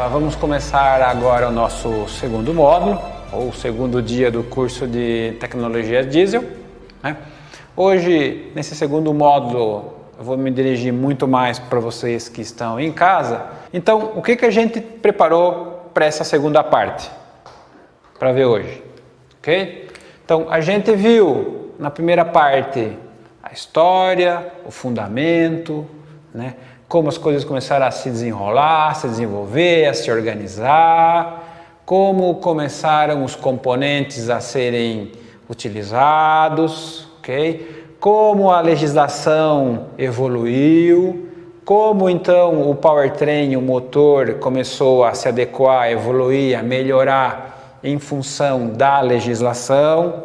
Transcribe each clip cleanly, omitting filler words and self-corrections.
Vamos começar agora o nosso segundo módulo, ou segundo dia do curso de Tecnologia Diesel, né? Hoje, nesse segundo módulo, eu vou me dirigir muito mais para vocês que estão em casa. Então, o que a gente preparou para essa segunda parte, para ver hoje, ok? Então, a gente viu na primeira parte a história, o fundamento, né? Como as coisas começaram a se desenrolar, a se desenvolver, a se organizar, como começaram os componentes a serem utilizados, ok? Como a legislação evoluiu, como então o powertrain, o motor, começou a se adequar, a evoluir, a melhorar em função da legislação.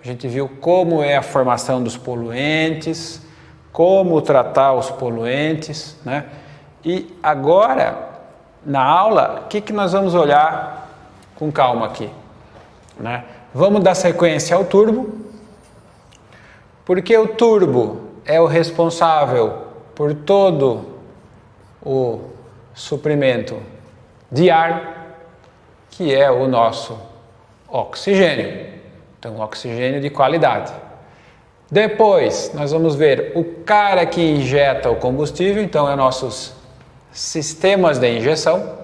A gente viu como é a formação dos poluentes, como tratar os poluentes, né? E agora, na aula, o que nós vamos olhar com calma aqui, né? Vamos dar sequência ao turbo, porque o turbo é o responsável por todo o suprimento de ar, que é o nosso oxigênio. Então, oxigênio de qualidade. Depois, nós vamos ver o cara que injeta o combustível, então é nossos sistemas de injeção.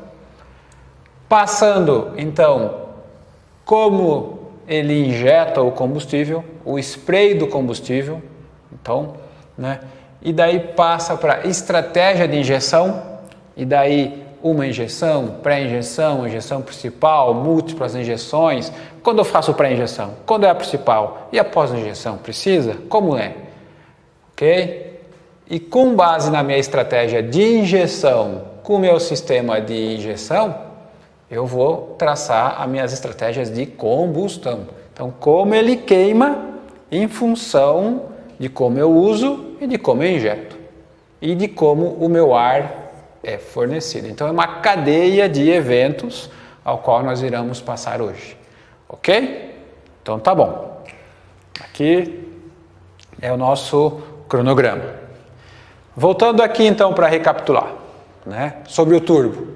Passando, então, como ele injeta o combustível, o spray do combustível, então, né? E daí passa para estratégia de injeção, e daí uma injeção, pré-injeção, injeção principal, múltiplas injeções. Quando eu faço pré-injeção? Quando é a principal? E após a injeção? Precisa? Como é? Ok? E com base na minha estratégia de injeção, com o meu sistema de injeção, eu vou traçar as minhas estratégias de combustão. Então, como ele queima em função de como eu uso e de como eu injeto. E de como o meu ar é fornecido. Então, é uma cadeia de eventos ao qual nós iremos passar hoje. Ok? Então, tá bom. Aqui é o nosso cronograma. Voltando aqui, então, para recapitular, né? Sobre o turbo.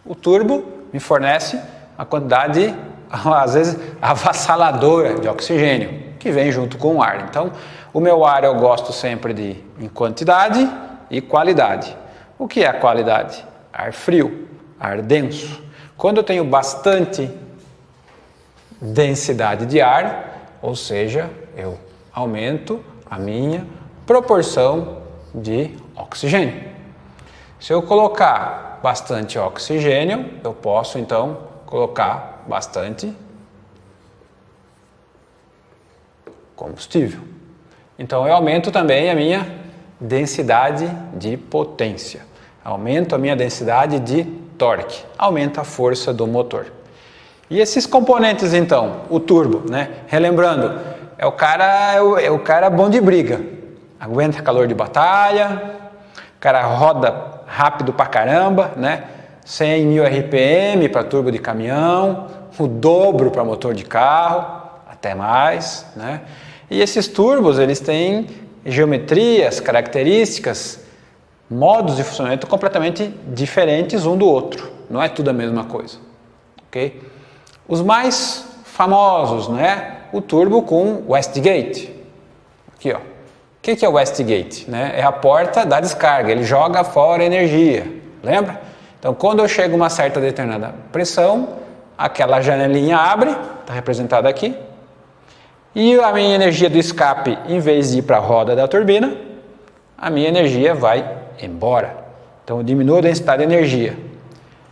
O turbo me fornece uma quantidade, às vezes, avassaladora de oxigênio, que vem junto com o ar. Então, o meu ar eu gosto sempre de em quantidade e qualidade. O que é a qualidade? Ar frio, ar denso. Quando eu tenho bastante densidade de ar, ou seja, eu aumento a minha proporção de oxigênio. Se eu colocar bastante oxigênio, eu posso então colocar bastante combustível. Então eu aumento também a minha densidade de potência. Aumento a minha densidade de torque, aumenta a força do motor. E esses componentes então, o turbo, né? Relembrando, é o cara bom de briga, aguenta calor de batalha, o cara roda rápido pra caramba, né? 100.000 RPM para turbo de caminhão, o dobro para motor de carro, até mais, né? E esses turbos, eles têm geometrias, características, modos de funcionamento completamente diferentes um do outro. Não é tudo a mesma coisa, ok? Os mais famosos, né? O turbo com Wastegate. Aqui, ó. O que é o Wastegate? Né? É a porta da descarga. Ele joga fora energia. Lembra? Então, quando eu chego a uma certa determinada pressão, aquela janelinha abre, está representada aqui, e a minha energia do escape, em vez de ir para a roda da turbina, a minha energia vai embora. Então, eu diminuo a densidade de energia,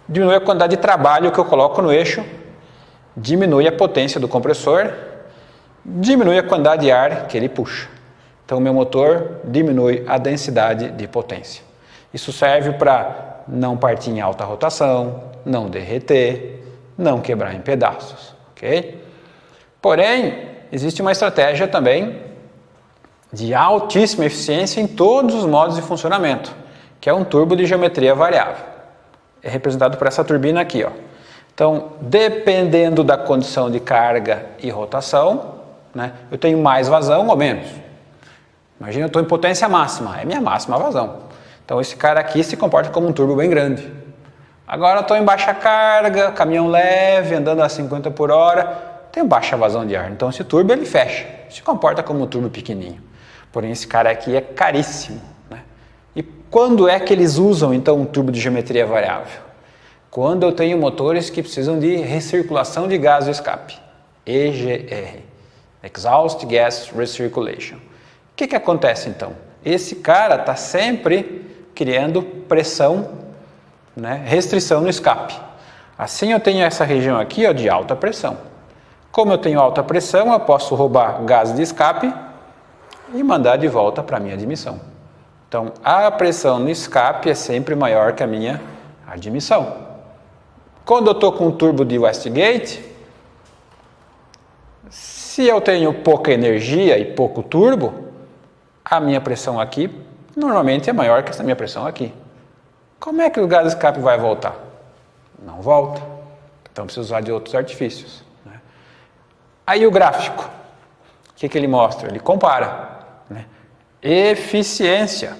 diminui a quantidade de trabalho que eu coloco no eixo, diminui a potência do compressor, diminui a quantidade de ar que ele puxa. Então, o meu motor diminui a densidade de potência. Isso serve para não partir em alta rotação, não derreter, não quebrar em pedaços, ok? Porém, existe uma estratégia também de altíssima eficiência em todos os modos de funcionamento, que é um turbo de geometria variável. É representado por essa turbina aqui, ó. Então, dependendo da condição de carga e rotação, né, eu tenho mais vazão ou menos. Imagina, eu estou em potência máxima, é minha máxima vazão. Então, esse cara aqui se comporta como um turbo bem grande. Agora estou em baixa carga, caminhão leve, andando a 50 por hora, tem baixa vazão de ar. Então esse turbo ele fecha, se comporta como um turbo pequenininho. Porém esse cara aqui é caríssimo, né? E quando é que eles usam então um turbo de geometria variável? Quando eu tenho motores que precisam de recirculação de gás do escape, EGR, Exhaust Gas Recirculation. O que acontece então? Esse cara está sempre criando pressão, né, restrição no escape. Assim eu tenho essa região aqui, ó, de alta pressão. Como eu tenho alta pressão, eu posso roubar gás de escape e mandar de volta para a minha admissão. Então a pressão no escape é sempre maior que a minha admissão. Quando eu estou com um turbo de wastegate, se eu tenho pouca energia e pouco turbo, a minha pressão aqui normalmente é maior que essa minha pressão aqui. Como é que o gás de escape vai voltar? Não volta. Então preciso usar de outros artifícios, né? Aí o gráfico, o que ele mostra? Ele compara, né, eficiência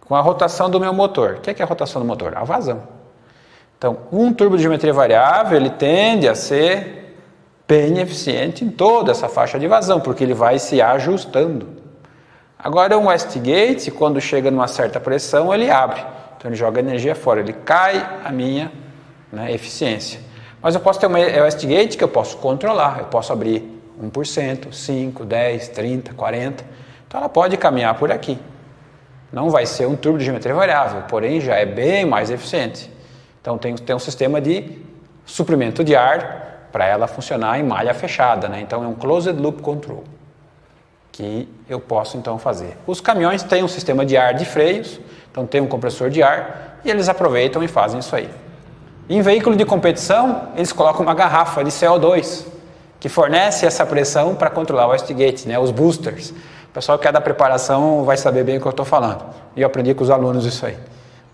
com a rotação do meu motor. O que é a rotação do motor? A vazão. Então, um turbo de geometria variável, ele tende a ser bem eficiente em toda essa faixa de vazão, porque ele vai se ajustando. Agora, um wastegate, quando chega numa certa pressão, ele abre. Então, ele joga energia fora, ele cai a minha, né, eficiência. Mas eu posso ter uma wastegate que eu posso controlar, eu posso abrir 1%, 5%, 10%, 30%, 40%. Então, ela pode caminhar por aqui. Não vai ser um turbo de geometria variável, porém já é bem mais eficiente. Então tem um sistema de suprimento de ar para ela funcionar em malha fechada, né? Então é um closed loop control que eu posso então fazer. Os caminhões têm um sistema de ar de freios, então tem um compressor de ar e eles aproveitam e fazem isso aí. Em veículo de competição, eles colocam uma garrafa de CO2 que fornece essa pressão para controlar o wastegate, né? Os boosters. O pessoal que é da preparação vai saber bem o que eu estou falando. E eu aprendi com os alunos isso aí.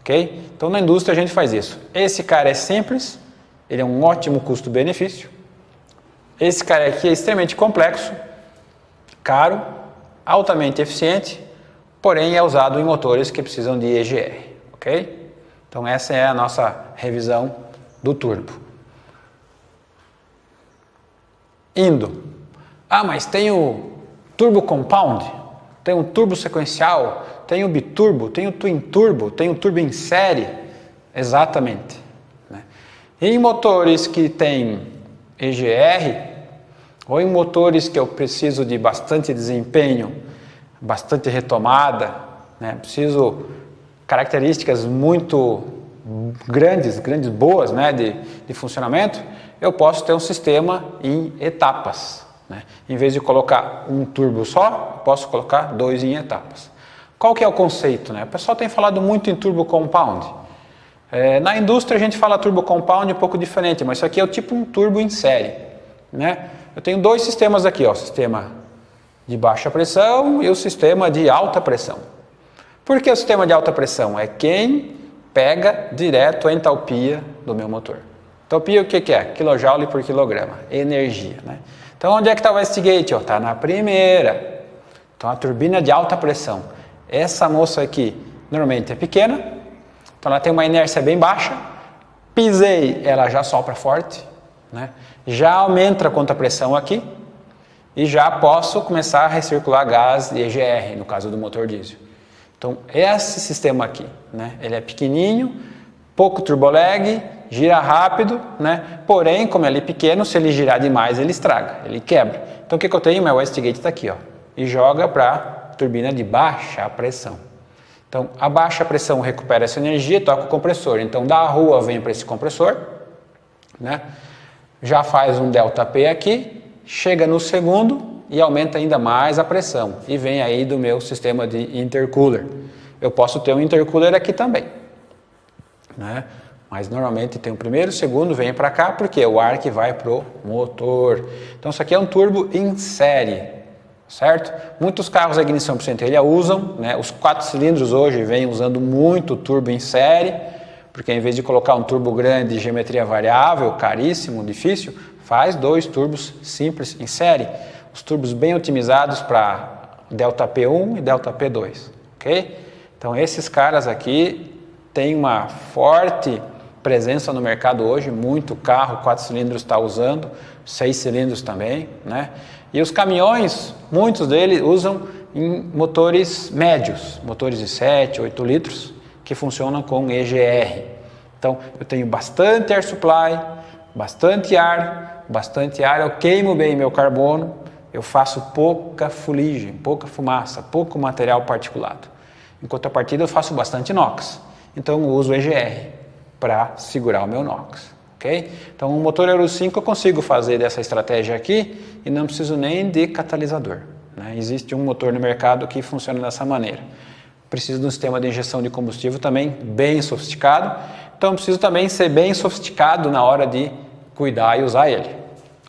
Okay? Então na indústria a gente faz isso. Esse cara é simples, ele é um ótimo custo-benefício. Esse cara aqui é extremamente complexo, caro, altamente eficiente, porém é usado em motores que precisam de EGR. Ok? Então essa é a nossa revisão do turbo. Indo. Mas tem o turbo compound, tem um turbo sequencial, tem o biturbo, tem o twin turbo, tem o turbo em série. Exatamente, né? Em motores que tem EGR, ou em motores que eu preciso de bastante desempenho, bastante retomada, né? Preciso características muito grandes, boas, né, de funcionamento, eu posso ter um sistema em etapas, né? Em vez de colocar um turbo só, eu posso colocar 2 em etapas. Qual que é o conceito, né? O pessoal tem falado muito em turbo compound. Na indústria a gente fala turbo compound um pouco diferente, mas isso aqui é o tipo um turbo em série, né? Eu tenho 2 sistemas aqui, ó, o sistema de baixa pressão e o sistema de alta pressão. Por que o sistema de alta pressão? É quem pega direto a entalpia do meu motor. Entalpia o que é? Kilojoule por quilograma, energia, né? Então onde é que está o wastegate? Está na primeira. Então a turbina de alta pressão. Essa moça aqui normalmente é pequena, então ela tem uma inércia bem baixa. Pisei, ela já sopra forte, né? Já aumenta a contrapressão aqui e já posso começar a recircular gás de EGR, no caso do motor diesel. Então esse sistema aqui, né? Ele é pequenininho, pouco turbolag, gira rápido, né? Porém, como ele é pequeno, se ele girar demais ele estraga, ele quebra. Então o que eu tenho? Meu wastegate está aqui, ó, e joga para turbina de baixa pressão. Então, a baixa pressão recupera essa energia e toca o compressor. Então, da rua vem para esse compressor, né? Já faz um ΔP aqui, chega no segundo e aumenta ainda mais a pressão. E vem aí do meu sistema de intercooler. Eu posso ter um intercooler aqui também, né? Mas normalmente tem o primeiro, o segundo, vem para cá, porque o ar que vai para o motor. Então, isso aqui é um turbo em série. Certo? Muitos carros a ignição por centelha usam, né? Os 4 cilindros hoje vêm usando muito turbo em série, porque em vez de colocar um turbo grande de geometria variável, caríssimo, difícil, faz 2 turbos simples em série. Os turbos bem otimizados para ΔP1 e ΔP2, ok? Então esses caras aqui têm uma forte presença no mercado hoje, muito carro 4 cilindros está usando, 6 cilindros também, né? E os caminhões, muitos deles usam em motores médios, motores de 7, 8 litros, que funcionam com EGR. Então, eu tenho bastante air supply, bastante ar, eu queimo bem meu carbono, eu faço pouca fuligem, pouca fumaça, pouco material particulado. Em contrapartida, eu faço bastante NOx. Então, eu uso EGR para segurar o meu NOx. Okay? Então, um motor Euro 5 eu consigo fazer dessa estratégia aqui e não preciso nem de catalisador. Né? Existe um motor no mercado que funciona dessa maneira. Preciso de um sistema de injeção de combustível também bem sofisticado. Então, preciso também ser bem sofisticado na hora de cuidar e usar ele.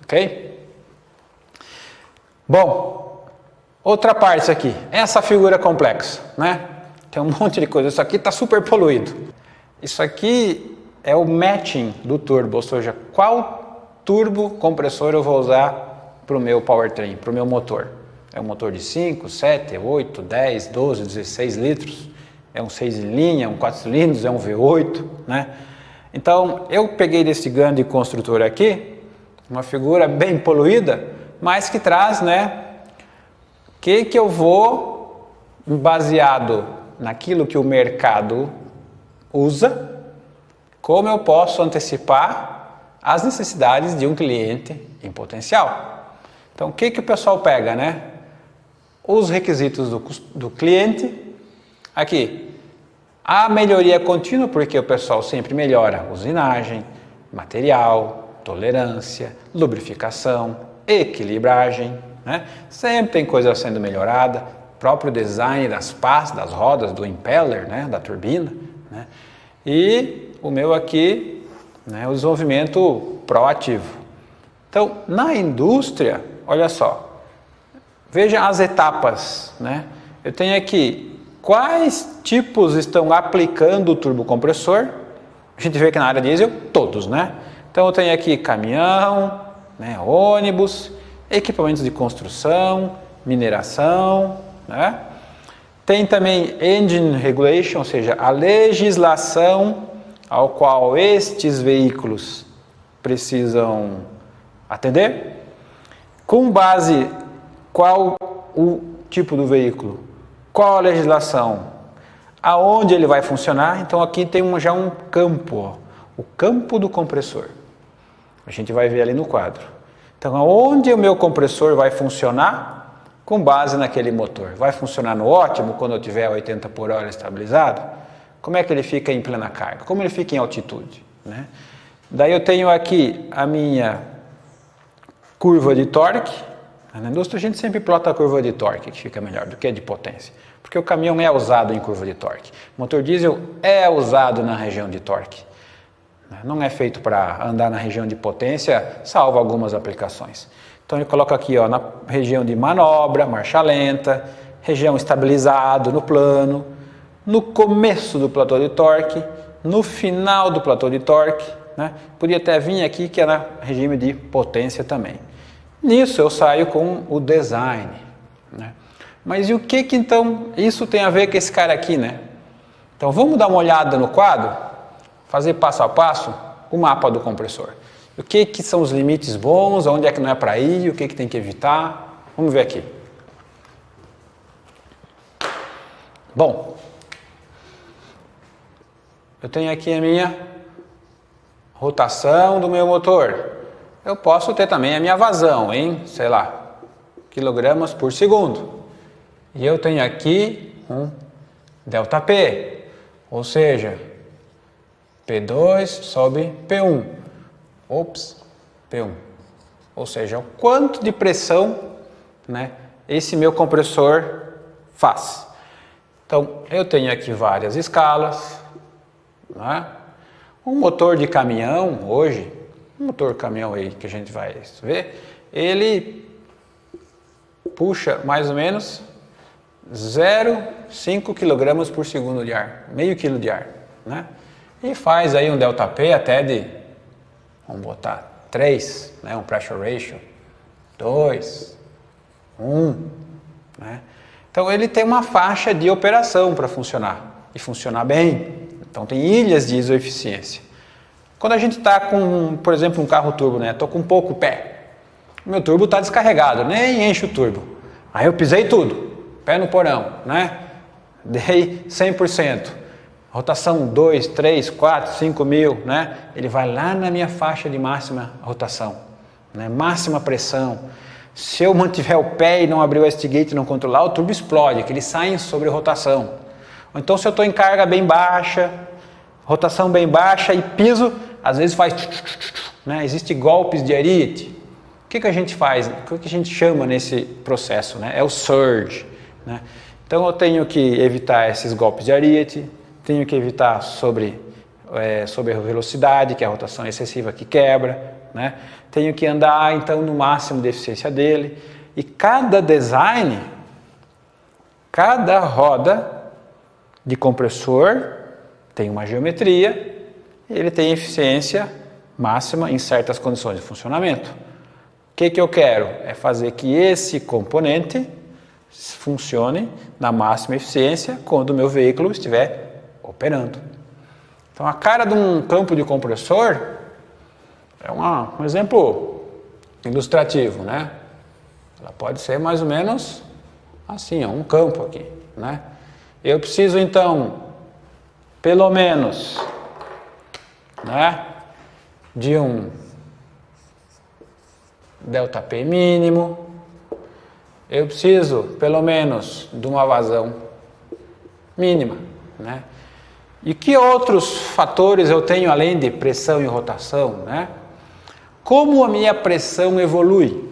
Ok? Bom, outra parte aqui. Essa figura complexa, né? Tem um monte de coisa. Isso aqui está super poluído. Isso aqui é o matching do turbo, ou seja, qual turbo compressor eu vou usar para o meu powertrain, para o meu motor. É um motor de 5, 7, 8, 10, 12, 16 litros, é um 6 em linha, um 4 cilindros, é um V8, né? Então, eu peguei desse grande construtor aqui, uma figura bem poluída, mas que traz, né, que eu vou, baseado naquilo que o mercado usa, como eu posso antecipar as necessidades de um cliente em potencial. Então, o que o pessoal pega, né? Os requisitos do cliente, aqui, a melhoria contínua, porque o pessoal sempre melhora usinagem, material, tolerância, lubrificação, equilibragem, né? Sempre tem coisa sendo melhorada, próprio design das pás, das rodas, do impeller, né? Da turbina, né? E o meu aqui, né? O desenvolvimento proativo. Então, na indústria, olha só, veja as etapas, né? Eu tenho aqui quais tipos estão aplicando o turbocompressor. A gente vê que na área diesel, todos, né? Então eu tenho aqui caminhão, né, ônibus, equipamentos de construção, mineração, né? Tem também engine regulation, ou seja, a legislação ao qual estes veículos precisam atender. Com base qual o tipo do veículo, qual a legislação, aonde ele vai funcionar. Então aqui tem já um campo, ó, o campo do compressor. A gente vai ver ali no quadro. Então aonde o meu compressor vai funcionar com base naquele motor? Vai funcionar no ótimo quando eu tiver 80 por hora estabilizado? Como é que ele fica em plena carga? Como ele fica em altitude? Né? Daí eu tenho aqui a minha curva de torque. Na indústria a gente sempre plota a curva de torque, que fica melhor do que a de potência. Porque o caminhão é usado em curva de torque. O motor diesel é usado na região de torque. Não é feito para andar na região de potência, salvo algumas aplicações. Então ele coloca aqui, ó, na região de manobra, marcha lenta, região estabilizado no plano, no começo do platô de torque, no final do platô de torque, né? Podia até vir aqui que é na regime de potência também. Nisso eu saio com o design, né? Mas e o que então isso tem a ver com esse cara aqui, né? Então vamos dar uma olhada no quadro, fazer passo a passo o mapa do compressor. O que são os limites bons, onde é que não é para ir, o que tem que evitar. Vamos ver aqui. Bom, eu tenho aqui a minha rotação do meu motor. Eu posso ter também a minha vazão em, sei lá, quilogramas por segundo. E eu tenho aqui um ΔP, ou seja, P2 sobre P1. Ops, P1. Ou seja, o quanto de pressão, né, esse meu compressor faz. Então, eu tenho aqui várias escalas, né? Um motor de caminhão hoje, um motor caminhão aí que a gente vai ver, ele puxa mais ou menos 0,5 kg por segundo de ar, meio quilo de ar, né? E faz aí um ΔP até de, vamos botar 3, né? Um pressure ratio 2, 1, né? Então ele tem uma faixa de operação para funcionar e funcionar bem. Então tem ilhas de isoeficiência. Quando a gente está com, por exemplo, um carro turbo, né? Estou com pouco pé. Meu turbo está descarregado, nem enche o turbo. Aí eu pisei tudo, pé no porão, né? Dei 100%. Rotação 2, 3, 4, 5 mil, né? Ele vai lá na minha faixa de máxima rotação, né? Máxima pressão. Se eu mantiver o pé e não abrir o wastegate e não controlar, o turbo explode, que ele sai sobre rotação. Ou então se eu estou em carga bem baixa, rotação bem baixa e piso, às vezes faz, né? Existem golpes de ariete. O que a gente faz? O que a gente chama nesse processo, né? É o surge, né? Então eu tenho que evitar esses golpes de ariete, tenho que evitar sobre a velocidade, que é a rotação excessiva que quebra, né? Tenho que andar então no máximo de eficiência dele. E cada design, cada roda de compressor tem uma geometria e ele tem eficiência máxima em certas condições de funcionamento. O que eu quero? É fazer que esse componente funcione na máxima eficiência quando o meu veículo estiver operando. Então a cara de um campo de compressor é um exemplo ilustrativo, né? Ela pode ser mais ou menos assim, um campo aqui, né? Eu preciso então, pelo menos, né, de um ΔP mínimo. Eu preciso, pelo menos, de uma vazão mínima, né? E que outros fatores eu tenho além de pressão e rotação, né? Como a minha pressão evolui?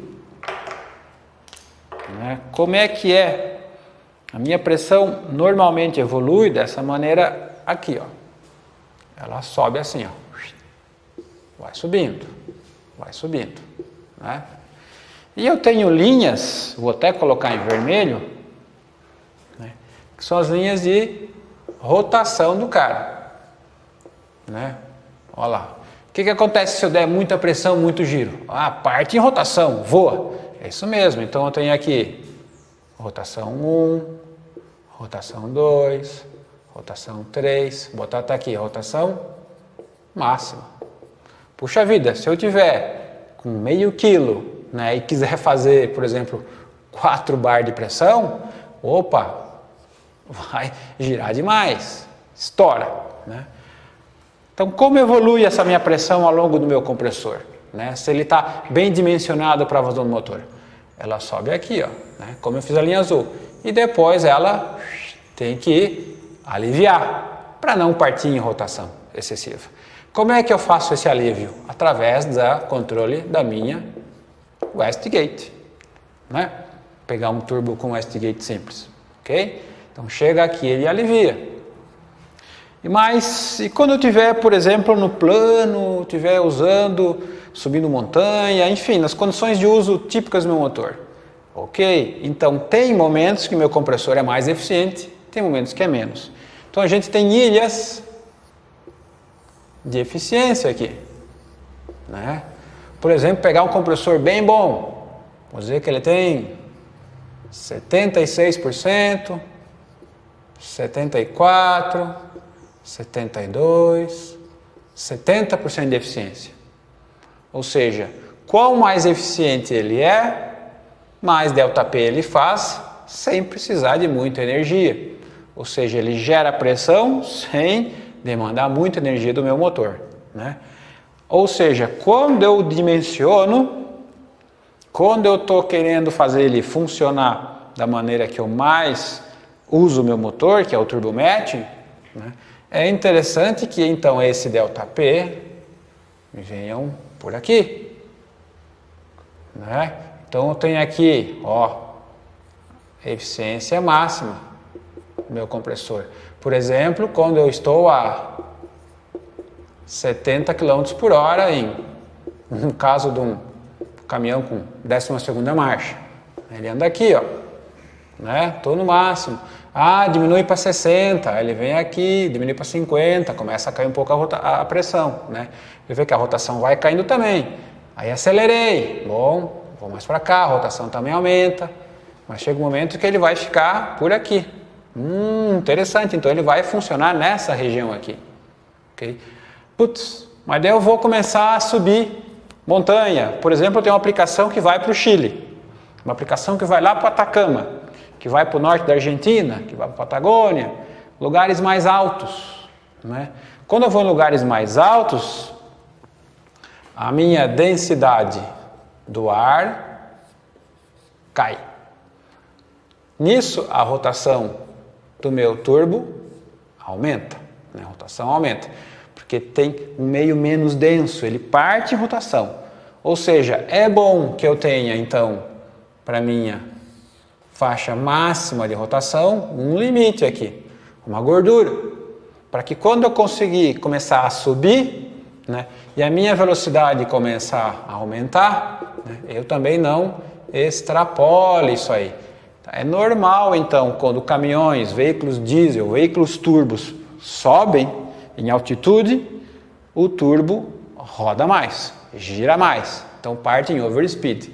Né? Como é que é? A minha pressão normalmente evolui dessa maneira aqui, ó. Ela sobe assim, ó. Vai subindo, né? E eu tenho linhas, vou até colocar em vermelho, né? Que são as linhas de rotação do cara, né? Olha lá. O que acontece se eu der muita pressão, muito giro? Ah, parte em rotação, voa. É isso mesmo. Então eu tenho aqui rotação 1, rotação 2, rotação 3, vou botar aqui rotação máxima. Puxa vida, se eu tiver com meio quilo, né, e quiser fazer, por exemplo, 4 bar de pressão, opa, vai girar demais, estoura, né? Então, como evolui essa minha pressão ao longo do meu compressor, né? Se ele está bem dimensionado para a vazão do motor, ela sobe aqui, ó, né? Como eu fiz a linha azul, e depois ela tem que aliviar para não partir em rotação excessiva. Como é que eu faço esse alívio? Através do controle da minha wastegate, né? Pegar um turbo com wastegate simples, ok? Então chega aqui, ele alivia. E quando eu estiver, por exemplo, no plano, estiver usando, subindo montanha, enfim, nas condições de uso típicas do meu motor, ok? Então tem momentos que meu compressor é mais eficiente, tem momentos que é menos. Então a gente tem ilhas de eficiência aqui, né? Por exemplo, pegar um compressor bem bom, vamos dizer que ele tem 76%, 74%, 72%, 70% de eficiência. Ou seja, quanto mais eficiente ele é, mais ΔP ele faz sem precisar de muita energia. Ou seja, ele gera pressão sem demandar muita energia do meu motor, né? Ou seja, quando eu dimensiono, quando eu estou querendo fazer ele funcionar da maneira que eu mais uso o meu motor, que é o turbo matching, né? É interessante que então esse ΔP venham por aqui, né? Então eu tenho aqui, ó, eficiência máxima do meu compressor. Por exemplo, quando eu estou a 70 km por hora no caso de um caminhão com 12ª marcha, ele anda aqui, ó, né? Estou no máximo. Ah, diminui para 60, ele vem aqui, diminui para 50, começa a cair um pouco a pressão, né? Ele vê que a rotação vai caindo também. Aí acelerei, bom, vou mais para cá, a rotação também aumenta, mas chega um momento que ele vai ficar por aqui. Interessante, então ele vai funcionar nessa região aqui, ok? Putz, Mas daí eu vou começar a subir montanha. Por exemplo, eu tenho uma aplicação que vai para o Chile, uma aplicação que vai lá para o Atacama, que vai para o norte da Argentina, que vai para a Patagônia, lugares mais altos, né? Quando eu vou em lugares mais altos, a minha densidade do ar cai. Nisso, a rotação do meu turbo aumenta, né? A rotação aumenta, porque tem um meio menos denso, ele parte em rotação. Ou seja, é bom que eu tenha, então, para minha faixa máxima de rotação, um limite aqui, uma gordura, para que quando eu conseguir começar a subir, né, e a minha velocidade começar a aumentar, né, eu também não extrapole isso aí. É normal, então, quando caminhões, veículos diesel, veículos turbos sobem em altitude, o turbo roda mais, gira mais, então parte em overspeed.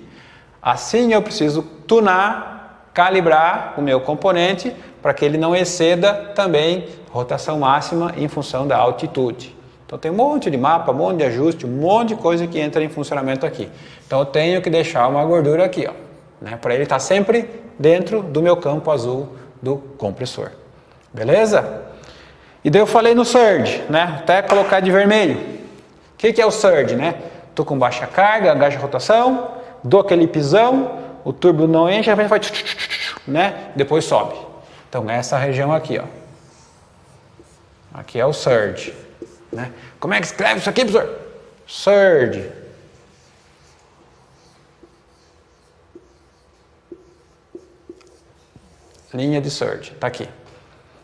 Assim eu preciso tunar, calibrar o meu componente para que ele não exceda também rotação máxima em função da altitude. Então tem um monte de mapa, um monte de ajuste, um monte de coisa que entra em funcionamento aqui. Então eu tenho que deixar uma gordura aqui, ó, né, para ele estar sempre dentro do meu campo azul do compressor. Beleza? E daí eu falei no surge, né? Até colocar de vermelho. O que é o surge, né? Estou com baixa carga, baixa rotação, dou aquele pisão, o turbo não enche, a gente vai, né? Depois sobe. Então essa região aqui, ó. Aqui é o surge, né? Como é que escreve isso aqui, professor? Surge. Linha de surge, tá aqui.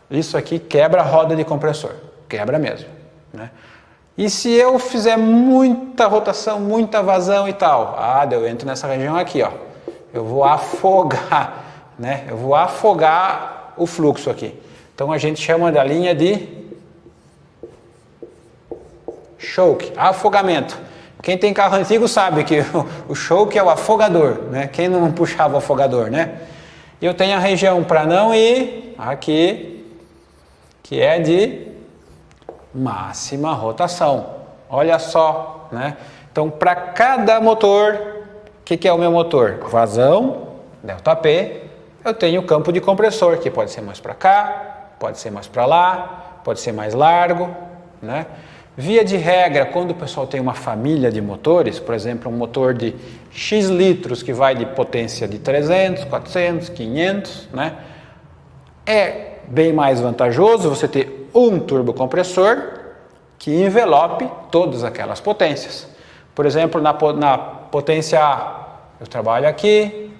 Isso aqui quebra a roda de compressor, quebra mesmo, né? E se eu fizer muita rotação, muita vazão e tal, eu entro nessa região aqui, ó. Eu vou afogar, né? Eu vou afogar o fluxo aqui. Então a gente chama da linha de choke, afogamento. Quem tem carro antigo sabe que o choke é o afogador, né? Quem não puxava o afogador, né? E eu tenho a região para não ir aqui, que é de máxima rotação. Olha só, né? Então, para cada motor, o que é o meu motor? Vazão, ΔP, eu tenho o campo de compressor, que pode ser mais para cá, pode ser mais para lá, pode ser mais largo, né? Via de regra, quando o pessoal tem uma família de motores, por exemplo, um motor de X litros que vai de potência de 300, 400, 500, né? É bem mais vantajoso você ter um turbocompressor que envelope todas aquelas potências. Por exemplo, na potência A, eu trabalho aqui,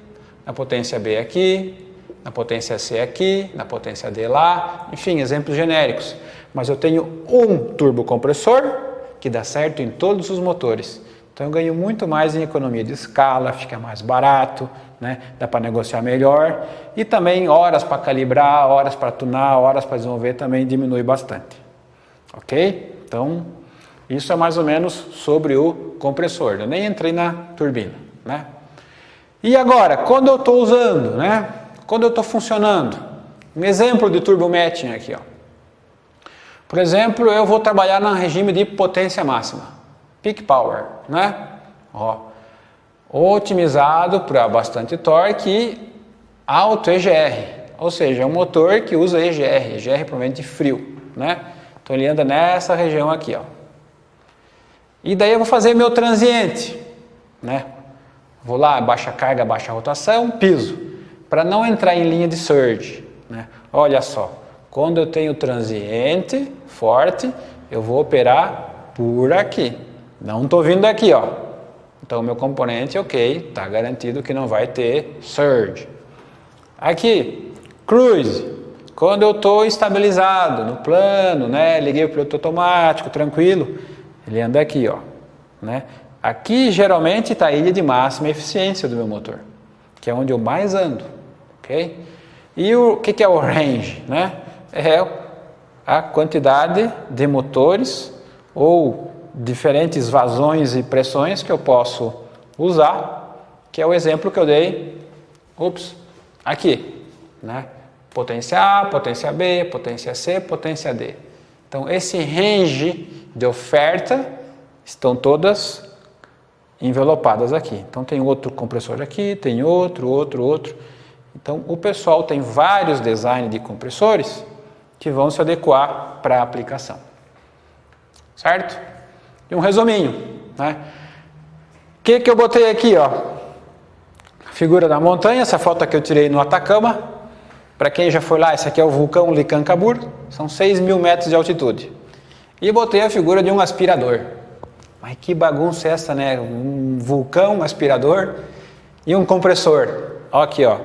na potência B aqui, na potência C aqui, na potência D lá, enfim, exemplos genéricos. Mas eu tenho um turbocompressor que dá certo em todos os motores. Então eu ganho muito mais em economia de escala, fica mais barato, né? Dá para negociar melhor. E também horas para calibrar, horas para tunar, horas para desenvolver também diminui bastante. Ok? Então, isso é mais ou menos sobre o compressor. Eu nem entrei na turbina, né? E agora, quando eu estou usando, né? Quando eu estou funcionando, um exemplo de turbo matching aqui, ó. Por exemplo, eu vou trabalhar no regime de potência máxima, peak power, né? Ó, otimizado para bastante torque e alto EGR, ou seja, é um motor que usa EGR provavelmente frio, né? Então ele anda nessa região aqui, ó. E daí eu vou fazer meu transiente, né? Vou lá, baixa carga, baixa rotação, piso, para não entrar em linha de surge, né? Olha só, quando eu tenho transiente forte, eu vou operar por aqui. Não estou vindo aqui, ó. Então, o meu componente, ok, está garantido que não vai ter surge. Aqui, cruise. Quando eu estou estabilizado no plano, né? Liguei o piloto automático, tranquilo. Ele anda aqui, ó. Né? Aqui, geralmente, está a ilha de máxima eficiência do meu motor, que é onde eu mais ando, ok? E o que é o range, né? É a quantidade de motores ou diferentes vazões e pressões que eu posso usar, que é o exemplo que eu dei, aqui, né? Potência A, potência B, potência C, potência D. Então, esse range de oferta estão todas envelopadas aqui. Então tem outro compressor aqui, tem outro. Então o pessoal tem vários designs de compressores que vão se adequar para a aplicação. Certo? E um resuminho, né? O que eu botei aqui, ó? Figura da montanha, essa foto que eu tirei no Atacama. Para quem já foi lá, esse aqui é o vulcão Licancabur, são 6.000 metros de altitude. E botei a figura de um aspirador. Mas que bagunça é essa, né? Um vulcão, um aspirador e um compressor. Ó aqui, ó.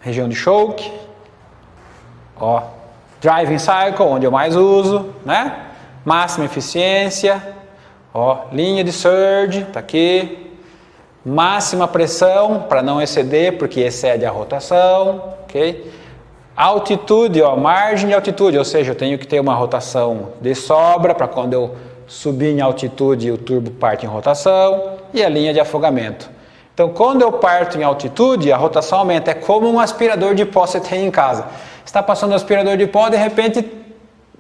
Região de choke. Ó. Driving cycle, onde eu mais uso, né? Máxima eficiência. Ó. Linha de surge, tá aqui. Máxima pressão, para não exceder, porque excede a rotação, ok? Altitude, ó, margem de altitude, ou seja, eu tenho que ter uma rotação de sobra, para quando eu subir em altitude o turbo parte em rotação, e a linha de afogamento. Então, quando eu parto em altitude, a rotação aumenta, é como um aspirador de pó que você tem em casa. Você está passando o aspirador de pó, de repente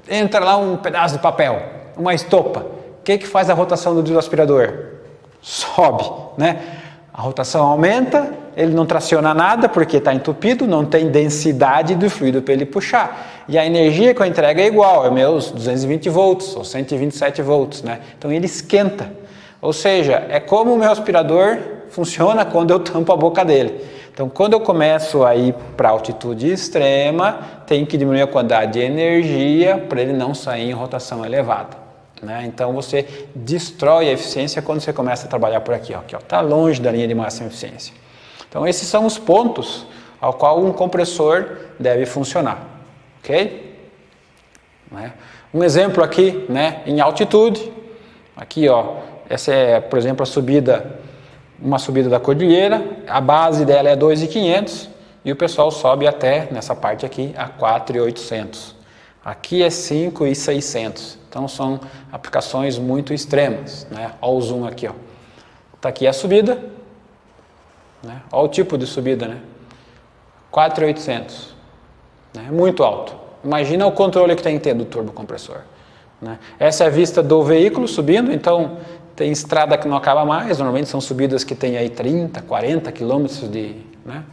entra lá um pedaço de papel, uma estopa. O que faz a rotação do aspirador? Sobe, né? A rotação aumenta, ele não traciona nada porque está entupido, não tem densidade do fluido para ele puxar. E a energia que eu entrego é igual, é meus 220 volts ou 127 volts, né? Então ele esquenta. Ou seja, é como o meu aspirador funciona quando eu tampo a boca dele. Então quando eu começo a ir para altitude extrema, tenho que diminuir a quantidade de energia para ele não sair em rotação elevada. Né? Então você destrói a eficiência quando você começa a trabalhar por aqui, ó. Está longe da linha de máxima eficiência. Então esses são os pontos ao qual um compressor deve funcionar, ok? Né? Um exemplo aqui, né, em altitude, aqui, ó, essa é, por exemplo, uma subida da cordilheira, a base dela é 2.500 e o pessoal sobe até, nessa parte aqui, a 4.800. Aqui é 5.600. Então são aplicações muito extremas, né? Olha o zoom aqui, ó. Tá aqui a subida, né? Olha o tipo de subida, né? 4.800, né? Muito alto. Imagina o controle que tem que ter do turbocompressor, né? Essa é a vista do veículo subindo, então tem estrada que não acaba mais, normalmente são subidas que tem aí 30, 40 quilômetros de, né?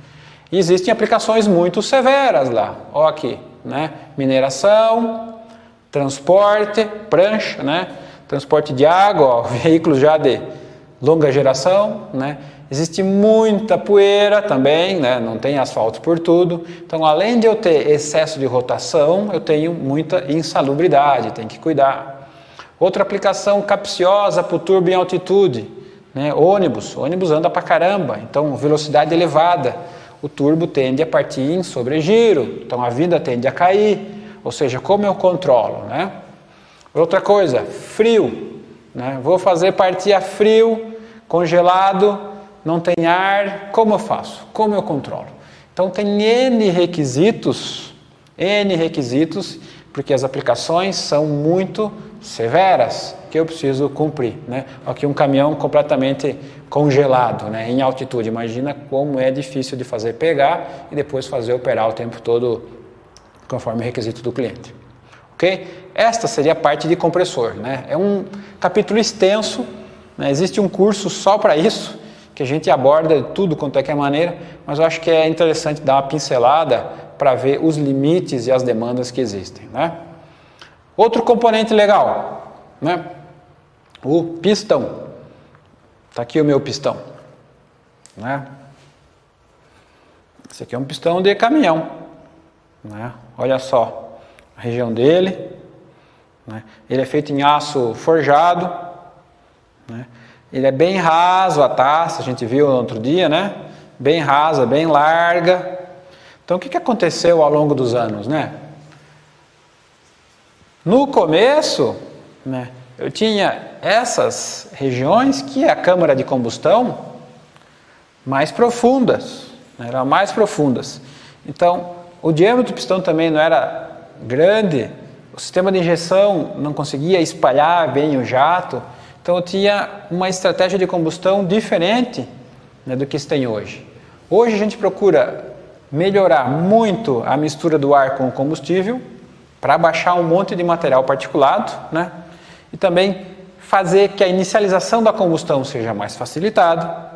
E existem aplicações muito severas lá, ó aqui, né? Mineração, transporte, prancha, né? Transporte de água, ó, veículos já de longa geração, né? Existe muita poeira também, né? Não tem asfalto por tudo. Então, além de eu ter excesso de rotação, eu tenho muita insalubridade, tem que cuidar. Outra aplicação capciosa para o turbo em altitude, né? Ônibus anda pra caramba, então velocidade elevada. O turbo tende a partir em sobregiro, então a vida tende a cair. Ou seja, como eu controlo, né? Outra coisa, frio, né? Vou fazer partir a frio, congelado, não tem ar, como eu faço? Como eu controlo? Então tem N requisitos, porque as aplicações são muito severas que eu preciso cumprir, né? Aqui um caminhão completamente congelado, né? Em altitude, imagina como é difícil de fazer pegar e depois fazer operar o tempo todo conforme o requisito do cliente, ok? Esta seria a parte de compressor, né? É um capítulo extenso, né? Existe um curso só para isso, que a gente aborda tudo quanto é que é maneira, mas eu acho que é interessante dar uma pincelada para ver os limites e as demandas que existem, né? Outro componente legal, né? O pistão. Está aqui o meu pistão, né? Esse aqui é um pistão de caminhão, né? Olha só a região dele, né? Ele é feito em aço forjado, né? Ele é bem raso a taça, a gente viu no outro dia, né? Bem rasa, bem larga. Então o que aconteceu ao longo dos anos, né? No começo, né, eu tinha essas regiões que é a câmara de combustão mais profundas, né? Eram mais profundas. Então o diâmetro do pistão também não era grande, o sistema de injeção não conseguia espalhar bem o jato, então eu tinha uma estratégia de combustão diferente, né, do que se tem hoje. Hoje a gente procura melhorar muito a mistura do ar com o combustível para baixar um monte de material particulado, né, e também fazer que a inicialização da combustão seja mais facilitada.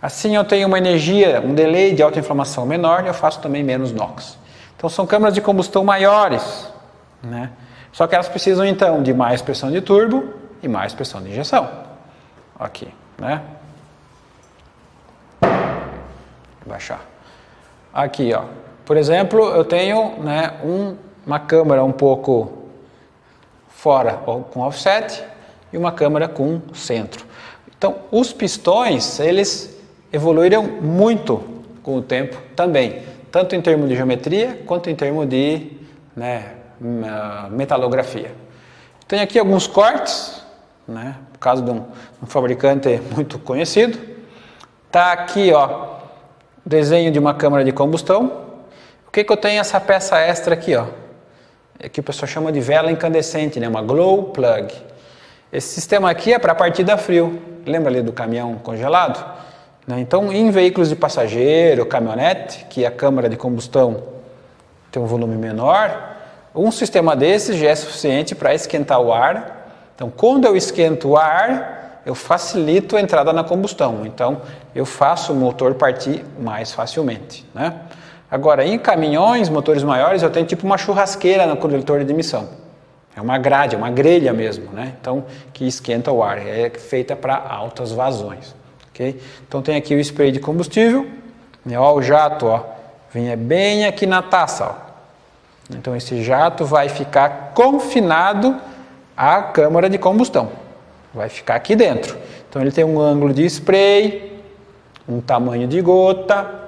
Assim eu tenho uma energia, um delay de alta inflamação menor e eu faço também menos NOx. Então são câmaras de combustão maiores, né? Só que elas precisam então de mais pressão de turbo e mais pressão de injeção. Aqui, né? Vou baixar. Aqui, ó. Por exemplo, eu tenho, né, uma câmara um pouco fora com offset e uma câmara com centro. Então, os pistões, eles evoluíram muito com o tempo também, tanto em termos de geometria quanto em termos de, né, metalografia. Tem aqui alguns cortes, né, por causa de um fabricante muito conhecido. Tá aqui, ó, desenho de uma câmara de combustão. O que eu tenho essa peça extra aqui, ó? É que o pessoal chama de vela incandescente, né, uma glow plug. Esse sistema aqui é para partida a frio. Lembra ali do caminhão congelado? Então, em veículos de passageiro, caminhonete, que a câmara de combustão tem um volume menor, um sistema desses já é suficiente para esquentar o ar. Então, quando eu esquento o ar, eu facilito a entrada na combustão. Então, eu faço o motor partir mais facilmente, né? Agora, em caminhões, motores maiores, eu tenho tipo uma churrasqueira no coletor de emissão. É uma grade, é uma grelha mesmo, né? Então, que esquenta o ar. É feita para altas vazões. Okay? Então tem aqui o spray de combustível, né? Ó, o jato, ó, vem bem aqui na taça, ó. Então esse jato vai ficar confinado à câmara de combustão, vai ficar aqui dentro. Então ele tem um ângulo de spray, um tamanho de gota,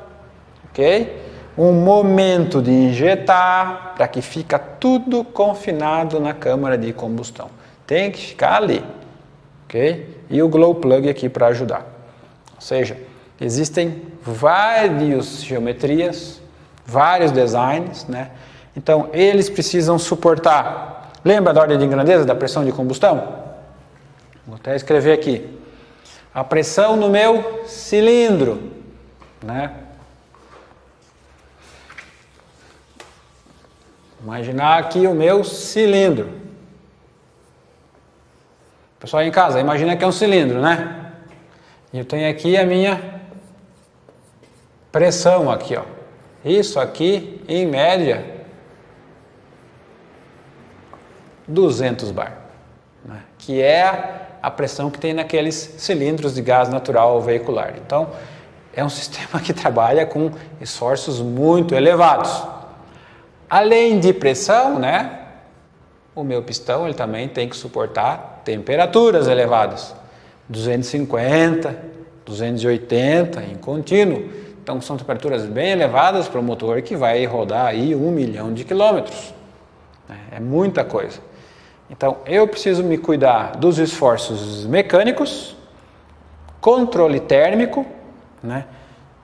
ok? Um momento de injetar, para que fica tudo confinado na câmara de combustão. Tem que ficar ali, ok? E o glow plug aqui para ajudar. Ou seja, existem várias geometrias, vários designs, né? Então, eles precisam suportar. Lembra da ordem de grandeza da pressão de combustão? Vou até escrever aqui. A pressão no meu cilindro, né? Imaginar aqui o meu cilindro. Pessoal em casa, imagina que é um cilindro, né? E eu tenho aqui a minha pressão aqui, ó. Isso aqui, em média, 200 bar, né? Que é a pressão que tem naqueles cilindros de gás natural veicular. Então, é um sistema que trabalha com esforços muito elevados. Além de pressão, né? O meu pistão ele também tem que suportar temperaturas elevadas. 250, 280 em contínuo. Então são temperaturas bem elevadas para o motor que vai rodar aí 1 milhão de quilômetros. É muita coisa. Então eu preciso me cuidar dos esforços mecânicos, controle térmico, né?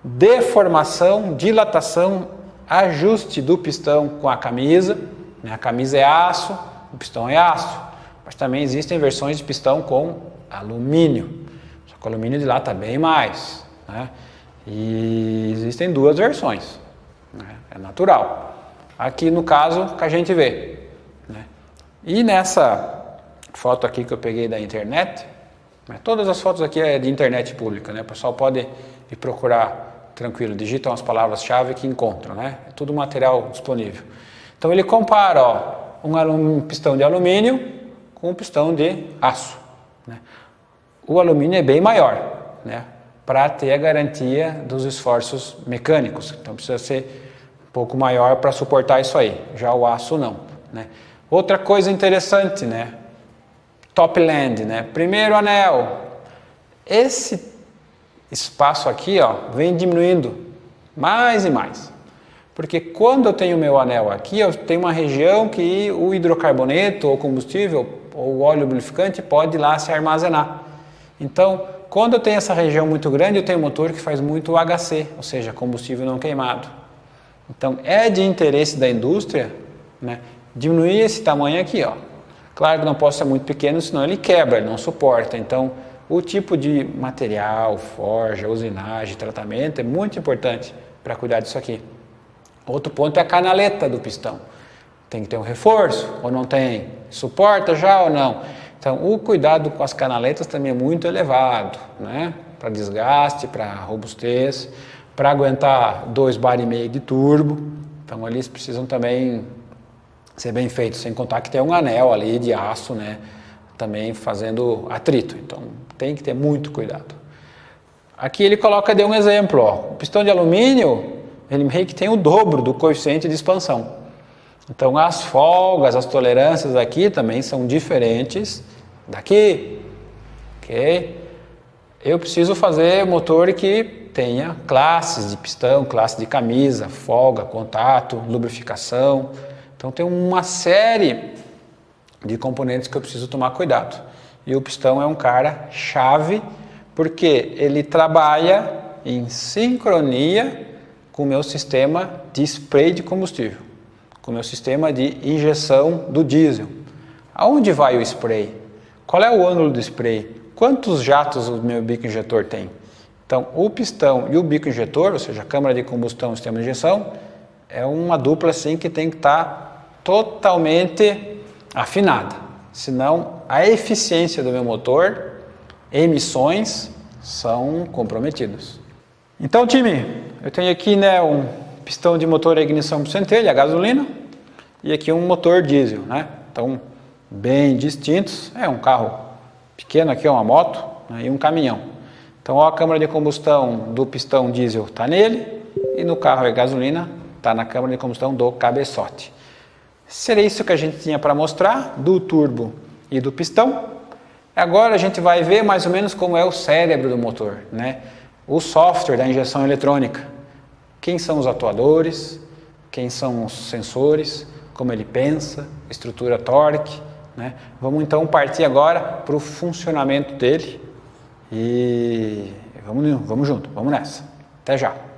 Deformação, dilatação, ajuste do pistão com a camisa. A camisa é aço, o pistão é aço. Mas também existem versões de pistão com alumínio. Só que o alumínio dilata bem mais, né? E existem duas versões, né? É natural. Aqui no caso que a gente vê, né? E nessa foto aqui que eu peguei da internet, né? Todas as fotos aqui é de internet pública, né? O pessoal pode ir procurar tranquilo, digitam as palavras-chave que encontram, né? É tudo material disponível. Então ele compara, ó, um pistão de alumínio com um pistão de aço, né? O alumínio é bem maior, né? Para ter a garantia dos esforços mecânicos. Então precisa ser um pouco maior para suportar isso aí. Já o aço não, né? Outra coisa interessante, né? Top land, né? Primeiro anel. Esse espaço aqui, ó, vem diminuindo mais e mais. Porque quando eu tenho meu anel aqui, eu tenho uma região que o hidrocarboneto ou combustível ou o óleo lubrificante pode ir lá se armazenar. Então, quando eu tenho essa região muito grande, eu tenho um motor que faz muito HC, ou seja, combustível não queimado. Então, é de interesse da indústria, né, diminuir esse tamanho aqui, ó. Claro que não pode ser muito pequeno, senão ele quebra, ele não suporta. Então, o tipo de material, forja, usinagem, tratamento é muito importante para cuidar disso aqui. Outro ponto é a canaleta do pistão. Tem que ter um reforço ou não tem? Suporta já ou não? Então, o cuidado com as canaletas também é muito elevado, né? Para desgaste, para robustez, para aguentar 2,5 bar de turbo. Então, eles precisam também ser bem feitos, sem contar que tem um anel ali de aço, né? Também fazendo atrito. Então, tem que ter muito cuidado. Aqui ele coloca de um exemplo, ó. O pistão de alumínio, ele meio que tem o dobro do coeficiente de expansão. Então, as folgas, as tolerâncias aqui também são diferentes daqui, ok? Eu preciso fazer motor que tenha classes de pistão, classe de camisa, folga, contato, lubrificação. Então, tem uma série de componentes que eu preciso tomar cuidado. E o pistão é um cara chave, porque ele trabalha em sincronia com o meu sistema de spray de combustível, com o meu sistema de injeção do diesel. Aonde vai o spray? Qual é o ângulo do spray? Quantos jatos o meu bico injetor tem? Então, o pistão e o bico injetor, ou seja, a câmara de combustão e o sistema de injeção, é uma dupla assim que tem que estar totalmente afinada. Senão, a eficiência do meu motor, emissões, são comprometidas. Então, time, eu tenho aqui, né, um pistão de motor a ignição por centelha, a gasolina, e aqui um motor diesel, né? Então, bem distintos. É um carro pequeno, aqui é uma moto, né, e um caminhão. Então, ó, a câmara de combustão do pistão diesel está nele, e no carro a gasolina está na câmara de combustão do cabeçote. Seria isso que a gente tinha para mostrar do turbo e do pistão. Agora a gente vai ver mais ou menos como é o cérebro do motor, né? O software da injeção eletrônica. Quem são os atuadores, quem são os sensores, como ele pensa, estrutura torque, né? Vamos então partir agora para o funcionamento dele e vamos junto, vamos nessa. Até já!